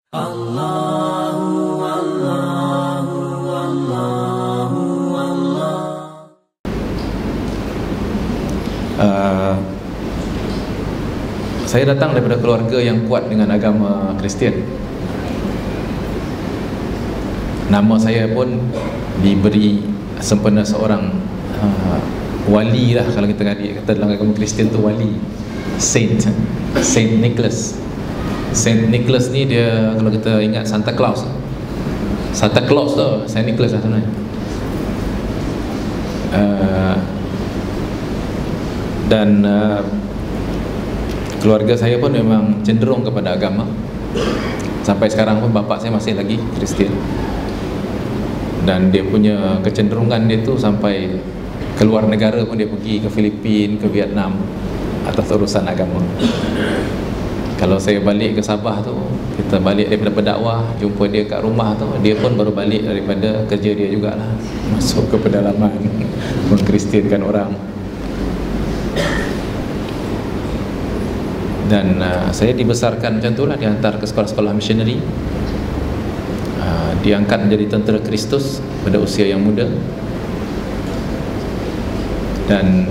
Allahu Allahu Allahu Allah. Saya datang daripada keluarga yang kuat dengan agama Kristian. Nama saya pun diberi sempena seorang wali lah, kalau kita kata dalam agama Kristian tu wali, Saint Nicholas. Saint Nicholas ni dia, kalau kita ingat Santa Claus tu, Saint Nicholas lah sebenarnya. Dan keluarga saya pun memang cenderung kepada agama. Sampai sekarang pun bapa saya masih lagi Kristian. Dan dia punya kecenderungan dia tu sampai keluar negara pun dia pergi ke Filipina, ke Vietnam atas urusan agama. Kalau saya balik ke Sabah tu, kita balik daripada berdakwah, jumpa dia kat rumah tu, dia pun baru balik daripada kerja dia jugalah, masuk ke pedalaman mengkristiankan orang. Dan saya dibesarkan macam itulah, dihantar ke sekolah-sekolah missionary, diangkat menjadi tentera Kristus pada usia yang muda, dan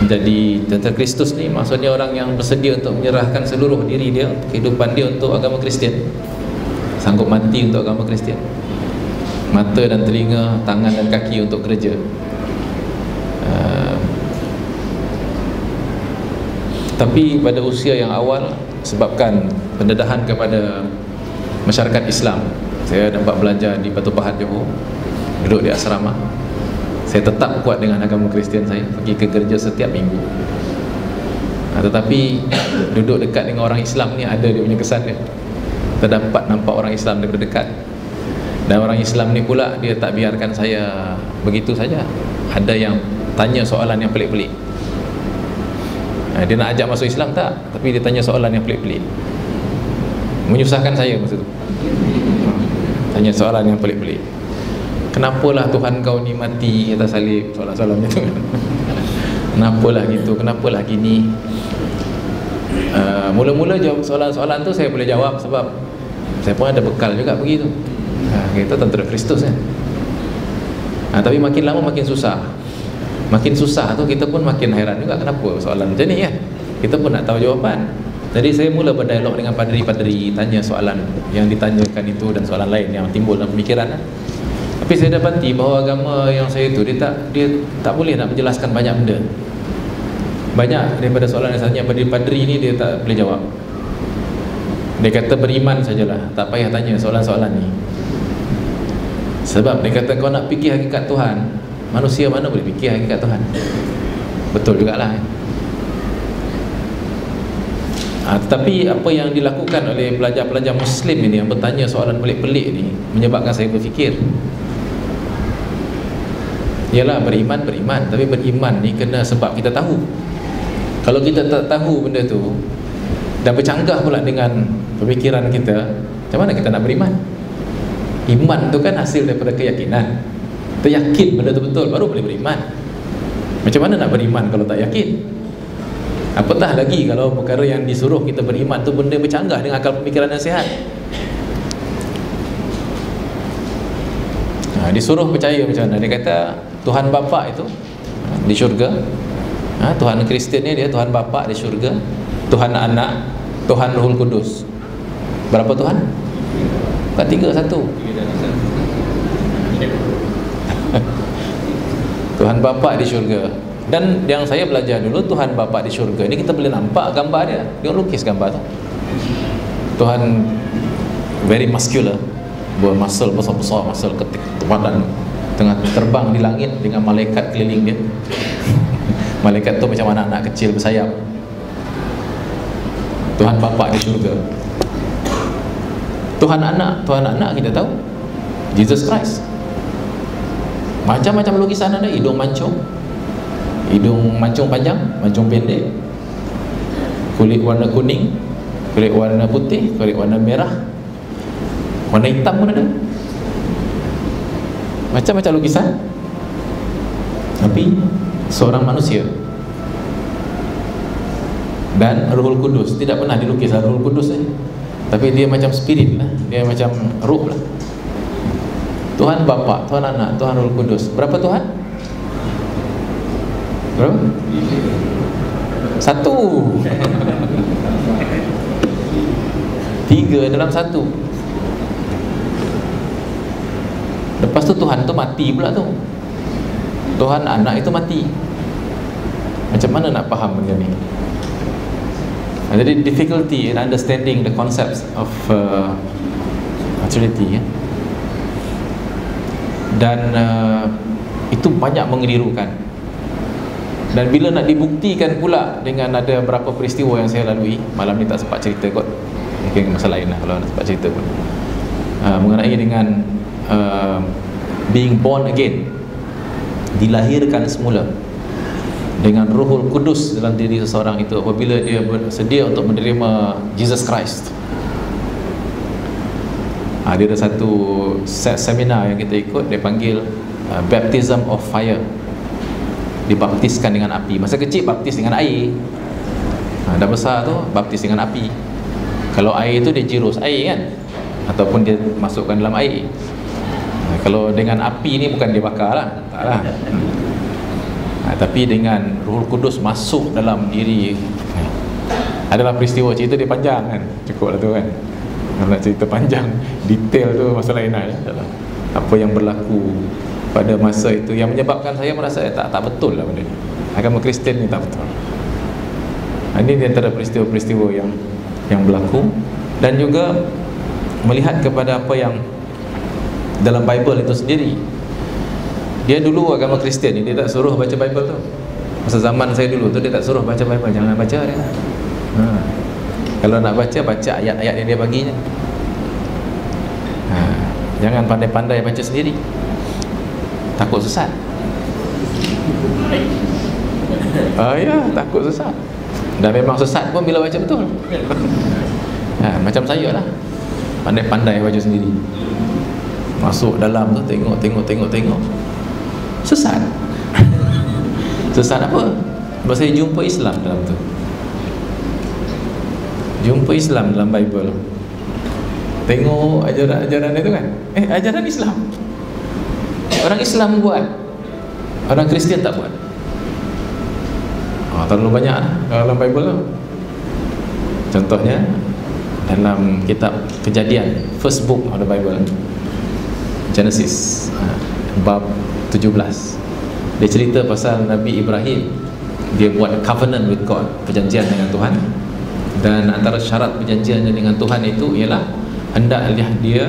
menjadi tentera Kristus ni maksudnya orang yang bersedia untuk menyerahkan seluruh diri dia, kehidupan dia untuk agama Kristian, sanggup mati untuk agama Kristian, mata dan telinga, tangan dan kaki untuk gereja. Tapi pada usia yang awal, sebabkan pendedahan kepada masyarakat Islam, saya dapat belajar di Batu Pahat, Johor, duduk di asrama. Saya tetap kuat dengan agama Kristian saya, pergi ke gereja setiap minggu. Tetapi duduk dekat dengan orang Islam ni ada dia punya kesan dia. Kita dapat nampak orang Islam daripada dekat. Dan orang Islam ni pula, dia tak biarkan saya begitu saja. Ada yang tanya soalan yang pelik-pelik. Dia nak ajak masuk Islam tak, tapi dia tanya soalan yang pelik-pelik, menyusahkan saya masa tu. Tanya soalan yang pelik-pelik. Kenapalah Tuhan kau ni mati atas salib, soalan-soalan macam tu. Kenapalah gitu, kenapalah gini. Mula-mula jawab soalan-soalan tu saya boleh jawab sebab saya pun ada bekal juga begitu. Kita tentera Kristus kan. Tapi makin lama makin susah. Makin susah tu kita pun makin hairan juga, kenapa soalan macam ni kan. Kita pun nak tahu jawapan. Jadi saya mula berdialog dengan padri-padri, tanya soalan yang ditanyakan itu dan soalan lain yang timbul dalam pemikiran. Tapi saya dapati bahawa agama yang saya itu dia tak boleh nak menjelaskan banyak benda. Banyak daripada soalan yang tanya padri-padri ni dia tak boleh jawab. Dia kata beriman sajalah, tak payah tanya soalan-soalan ni. Sebab dia kata kau nak fikir hakikat Tuhan, manusia mana boleh fikir hakikat Tuhan. Betul jugalah. Tetapi apa yang dilakukan oleh pelajar-pelajar Muslim ini yang bertanya soalan pelik-pelik ni menyebabkan saya berfikir. Yalah, beriman, tapi beriman ni kena sebab kita tahu. Kalau kita tak tahu benda tu dan bercanggah pula dengan pemikiran kita, macam mana kita nak beriman? Iman tu kan hasil daripada keyakinan. Kita yakin benda tu betul, baru boleh beriman. Macam mana nak beriman kalau tak yakin? Apatah lagi kalau perkara yang disuruh kita beriman tu benda bercanggah dengan akal pemikiran yang sihat. Disuruh percaya macam mana? Dia kata Tuhan Bapa itu di syurga. Tuhan Kristian ni dia Tuhan Bapa di syurga, Tuhan Anak, Tuhan Rohul Kudus. Berapa Tuhan? Bukan 3, 1. Tuhan Bapa di syurga. Dan yang saya belajar dulu, Tuhan Bapa di syurga ni kita boleh nampak gambar dia. Dia lukis gambar tu. Tuhan very muscular, bermuscle besar-besar, muscle ketik badan, tengah terbang di langit dengan malaikat keliling dia. Malaikat tu macam anak-anak kecil bersayap. Tuhan Bapa di syurga. Tuhan Anak kita tahu, Jesus Christ. Macam-macam lukisan ada, hidung mancung panjang, mancung pendek, kulit warna kuning, kulit warna putih, kulit warna merah, warna hitam pun ada. Macam-macam lukisan. Tapi seorang manusia. Dan Rohul Kudus tidak pernah dilukis Rohul Kudus ni. tapi dia macam spirit lah, dia macam ruh lah. Tuhan Bapa, Tuhan Anak, Tuhan Roh Kudus. Berapa Tuhan? Berapa? Satu. Tiga dalam satu. Lepas tu Tuhan tu mati pula tu. Tuhan Anak itu mati. Macam mana nak faham benda ni? Jadi difficulty in understanding the concepts of Trinity, ya. Dan itu banyak mengelirukan. Dan bila nak dibuktikan pula dengan ada berapa peristiwa yang saya lalui, malam ni tak sempat cerita kot, mungkin masa lain lah kalau nak sempat cerita pun, mengenai dengan being born again, dilahirkan semula dengan Rohul Kudus dalam diri seseorang itu apabila dia bersedia untuk menerima Jesus Christ. Dia ada satu seminar yang kita ikut, dia panggil Baptism of Fire. Dibaptiskan dengan api. Masa kecil baptis dengan air, dah besar tu baptis dengan api. Kalau air tu dia jirus air kan, ataupun dia masukkan dalam air. Kalau dengan api ni bukan dia bakar lah, tak lah. Tapi dengan Roh Kudus masuk dalam diri. Adalah peristiwa, cerita dia panjang kan, cukup lah tu kan. Kalau nak cerita panjang, detail tu masalah lain lah, ya? Apa yang berlaku pada masa itu yang menyebabkan saya merasa tak betul lah benda ni. Agama Kristian ni tak betul. Ini di antara peristiwa-peristiwa yang berlaku. Dan juga melihat kepada apa yang dalam Bible itu sendiri. Dia dulu agama Kristian ni, dia tak suruh baca Bible tu. Masa zaman saya dulu tu dia tak suruh baca Bible, jangan baca dia. Kalau nak baca, baca ayat-ayat yang dia baginya. Jangan pandai-pandai baca sendiri, takut sesat. Ya, takut sesat. Dan memang sesat pun bila baca betul. Macam saya lah, pandai-pandai baca sendiri, masuk dalam tu tengok, sesat. Sesat apa? Sebab saya jumpa Islam dalam tu, jumpa Islam dalam Bible. Tengok ajaran-ajaran itu kan, ajaran Islam. Orang Islam buat, orang Kristian tak buat. Terlalu banyak dalam Bible tu. Contohnya dalam kitab Kejadian, first book of the Bible, Genesis, bab 17. Dia cerita pasal Nabi Ibrahim. Dia buat covenant with God, perjanjian dengan Tuhan. Dan antara syarat perjanjiannya dengan Tuhan itu ialah hendaklah dia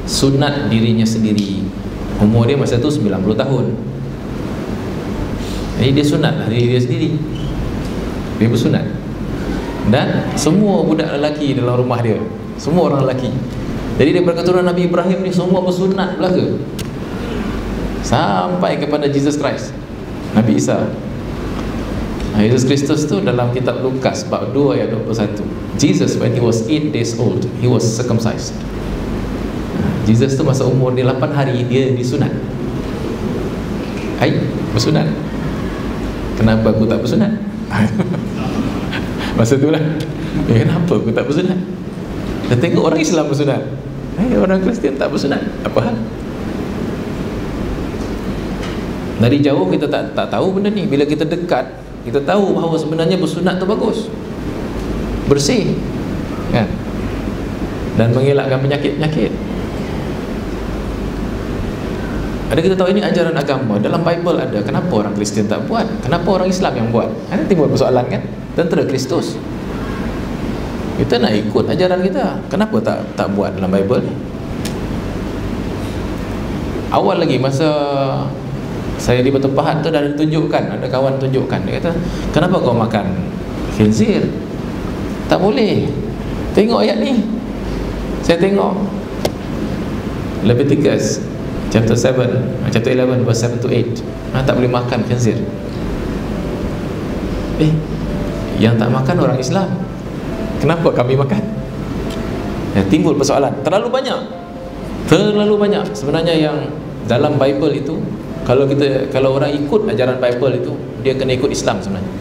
sunat dirinya sendiri. Umur dia masa tu 90 tahun. Jadi dia sunat diri dia sendiri. Dia bersunat. Dan semua budak lelaki dalam rumah dia, semua orang lelaki. Jadi daripada keturunan Nabi Ibrahim ni semua bersunat belaka, sampai kepada Jesus Christ, Nabi Isa. Yesus Kristus tu dalam kitab Lukas bab 2 ayat 21. Jesus when he was 8 days old, he was circumcised. Jesus tu masa umur dia 8 hari dia disunat. Bersunat. Kenapa aku tak bersunat? Masa tu lah, kenapa aku tak bersunat? Kita tengok orang Islam bersunat, orang Kristian tak bersunat. Apa hal? Dari jauh kita tak tahu benda ni. Bila kita dekat, kita tahu bahawa sebenarnya bersunat tu bagus, bersih kan, dan mengelakkan penyakit-penyakit. Ada kita tahu ini ajaran agama, dalam Bible ada. Kenapa orang Kristian tak buat? Kenapa orang Islam yang buat? Ada timbul persoalan kan? Tentera Kristus, kita nak ikut ajaran kita, kenapa tak buat dalam Bible ni? Awal lagi masa saya di Batu Pahat tu dah ditunjukkan, ada kawan tunjukkan, dia kata, kenapa kau makan khinzir? Tak boleh. Tengok ayat ni. Saya tengok Leviticus chapter 7, chapter 11 verse 7 to 8. Tak boleh makan khinzir. Yang tak makan orang Islam, kenapa kami makan? Timbul persoalan. Terlalu banyak sebenarnya yang dalam Bible itu. Kalau orang ikut ajaran Bible itu, dia kena ikut Islam sebenarnya.